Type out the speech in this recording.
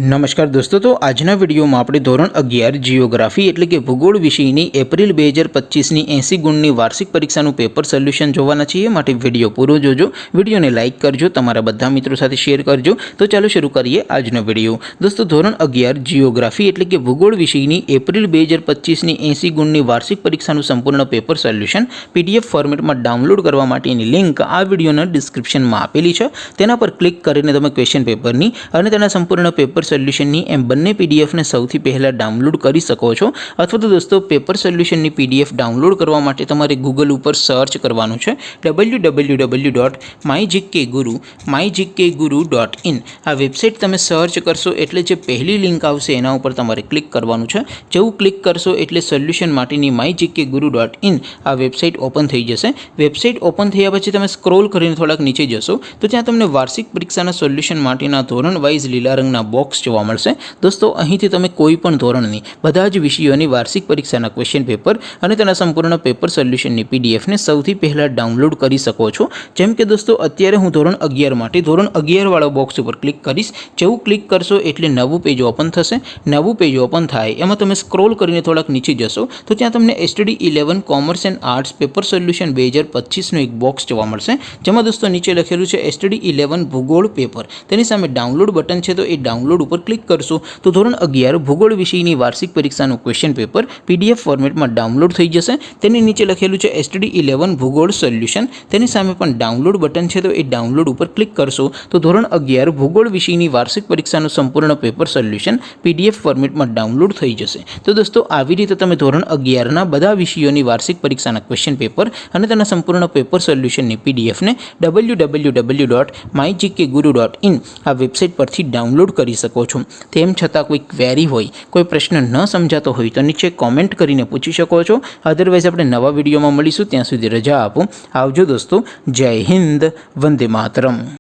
नमस्कार दोस्तों, तो आजना वीडियो में આપણે ધોરણ 11 જીઓગ્રાફી એટલે કે ભૂગોળ વિષયની એપ્રિલ 2025ની 80 ગુણની વાર્ષિક પરીક્ષાનું પેપર સોલ્યુશન જોવાના છીએ। માટે વિડિયો પૂરો જોજો, વિડિયોને લાઇક કરજો, તમારા બધા મિત્રો સાથે શેર કરજો। તો ચાલો શરૂ કરીએ આજનો વિડિયો। दोस्तों ધોરણ 11 જીઓગ્રાફી એટલે કે ભૂગોળ વિષયની એપ્રિલ 2025ની 80 ગુણની વાર્ષિક પરીક્ષાનું સંપૂર્ણ પેપર સોલ્યુશન પીડીએફ ફોર્મેટમાં ડાઉનલોડ કરવા માટેની લિંક આ વિડિયોના ડિસ્ક્રિપ્શનમાં આપેલી છે। તેના પર ક્લિક કરીને તમે ક્વેશ્ચન પેપરની અને તેના સંપૂર્ણ પેપર સોલ્યુશનની એમ બંને પીડીએફને સૌથી પહેલાં ડાઉનલોડ કરી શકો છો। અથવા તો દોસ્તો પેપર સોલ્યુશનની પીડીએફ ડાઉનલોડ કરવા માટે તમારે ગૂગલ ઉપર સર્ચ કરવાનું છે www.mygkguru.in। આ વેબસાઇટ તમે સર્ચ કરશો એટલે જે પહેલી લિંક આવશે એના ઉપર તમારે ક્લિક કરવાનું છે। જેવું ક્લિક કરશો એટલે સોલ્યુશન માટેની mygkguru.in આ વેબસાઇટ ઓપન થઈ જશે। વેબસાઇટ ઓપન થયા પછી તમે સ્ક્રોલ કરીને થોડાક નીચે જશો તો ત્યાં તમને વાર્ષિક પરીક્ષાના સોલ્યુશન માટેના ધોરણ વાઇઝ લીલા રંગના બોક્સ જોવા મળશે। दोस्तों અહીંથી તમે કોઈ પણ ધોરણની બધા જ વિષયોની વાર્ષિક પરીક્ષાના ક્વેશ્ચન પેપર અને તેના સંપૂર્ણ પેપર સોલ્યુશનની પીડીએફને સૌથી પહેલા ડાઉનલોડ કરી શકો છો। જેમ કે દોસ્તો અત્યારે હું ધોરણ 11 માટે ધોરણ 11 વાળા બોક્સ ઉપર ક્લિક કરીશ। જેવું ક્લિક કરશો એટલે નવું પેજ ઓપન થશે। નવું પેજ ઓપન થાય એમાં તમે સ્ક્રોલ કરીને થોડાક નીચે જશો તો ત્યાં તમને STD 11 commerce and arts paper solution 2025નું એક બોક્સ જોવા મળશે। જેમાં દોસ્તો નીચે લખેલું છે STD 11 ભૂગોળ પેપર, તેની સામે ડાઉનલોડ બટન છે તો એ ડાઉનલોડ ઉપર ક્લિક કરશો तो ધોરણ 11 ભૂગોળ વિષયની વાર્ષિક પરીક્ષાનું ક્વેશ્ચન પેપર પીડીએફ ફોર્મેટમાં ડાઉનલોડ થઈ જશે। તેની નીચે લખેલું છે STD 11 ભૂગોળ સોલ્યુશન, તેની સામે પણ ડાઉનલોડ બટન છે તો એ ડાઉનલોડ ઉપર ક્લિક કરશો તો ધોરણ 11 ભૂગોળ વિષયની વાર્ષિક પરીક્ષાનું સંપૂર્ણ પેપર સોલ્યુશન પીડીએફ ફોર્મેટમાં ડાઉનલોડ થઈ જશે। તો દોસ્તો આવી રીતે તમે ધોરણ 11ના બધા વિષયોની વાર્ષિક પરીક્ષાના ક્વેશ્ચન પેપર અને તેના સંપૂર્ણ પેપર સોલ્યુશનની પીડીએફને www.mygkguru.in આ વેબસાઇટ પરથી ડાઉનલોડ કરી શકો છો। તેમ છતાં કોઈ ક્વેરી હોય, કોઈ પ્રશ્ન ન સમજાતો હોય તો નીચે કોમેન્ટ કરીને પૂછી શકો છો। અધરવાઇઝ આપણે નવા વિડીયોમાં મળીશું, ત્યાં સુધી રજા આપો। આવજો દોસ્તો, જય હિન્દ, વંદે માતરમ।